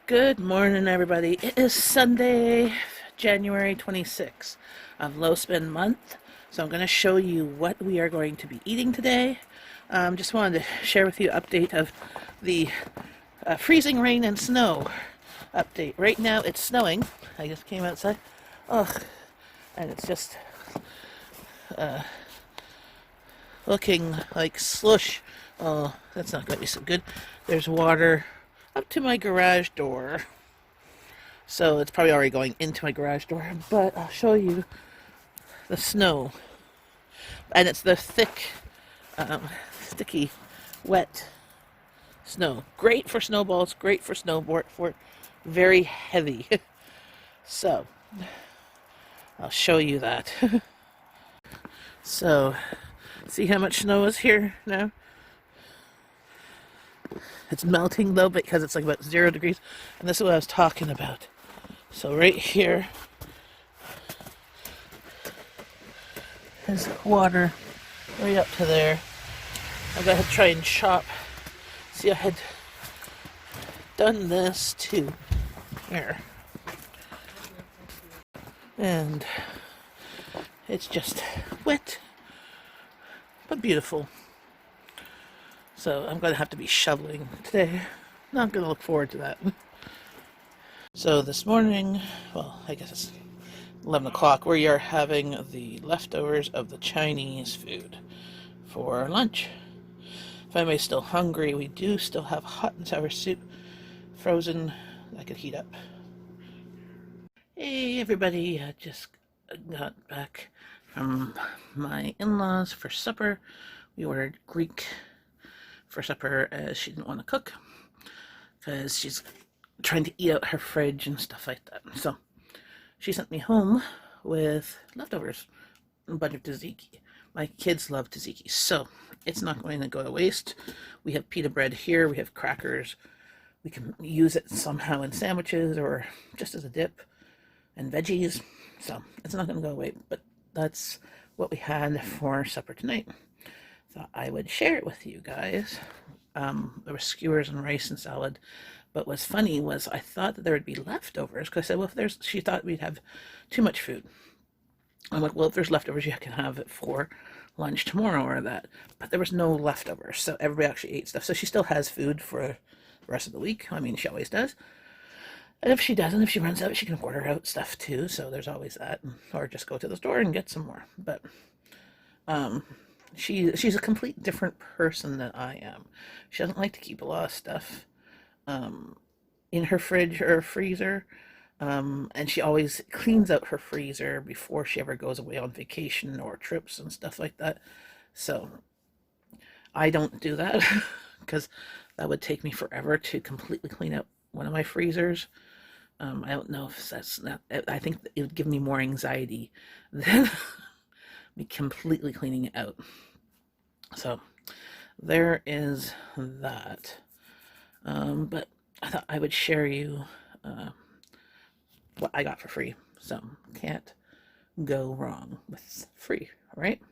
Good morning, everybody. It is Sunday, January 26th of Low Spin Month. So I'm going to show you what we are going to be eating today. Just wanted to share with you an update of the freezing rain and snow update. Right now it's snowing. I just came outside. Ugh. And it's just looking like slush. Oh, that's not going to be so good. There's water up to my garage door. So it's probably already going into my garage door, but I'll show you the snow. And it's the thick, sticky, wet snow. Great for snowballs, great for snowboard, for very heavy. So, I'll show you that. So, see how much snow is here now? It's melting though because it's like about 0 degrees. And this is what I was talking about. So right here is water right up to there. I'm going to try and chop. See, I had done this too. There. And it's just wet, but beautiful. So I'm going to have to be shoveling today. Not going to look forward to that. So this morning, well, I guess it's 11 o'clock, we are having the leftovers of the Chinese food for lunch. If anybody's still hungry, we do still have hot and sour soup frozen that could heat up. Hey everybody, I just got back from my in-laws for supper. We ordered Greek for supper as she didn't want to cook because she's trying to eat out her fridge and stuff like that. So she sent me home with leftovers, a bunch of tzatziki. My kids love tzatziki, so it's not going to go to waste. We have pita bread here, we have crackers. We can use it somehow in sandwiches or just as a dip, and veggies. So it's not going to go away, but that's what we had for supper tonight. Thought I would share it with you guys. There were skewers and rice and salad. But what's funny was I thought that there would be leftovers because I said, well, she thought we'd have too much food. I'm like, well, if there's leftovers, you can have it for lunch tomorrow or that. But there was no leftovers, so everybody actually ate stuff. So she still has food for the rest of the week. I mean, she always does. And if she doesn't, if she runs out, she can order out stuff too. So there's always that, or just go to the store and get some more. But she's a complete different person than I am. She doesn't like to keep a lot of stuff in her fridge or freezer. And she always cleans out her freezer before she ever goes away on vacation or trips and stuff like that. So I don't do that because that would take me forever to completely clean out one of my freezers. I don't know if that's not, I think it would give me more anxiety than me completely cleaning it out. So there is that. But I thought I would share you what I got for free. So can't go wrong with free, right?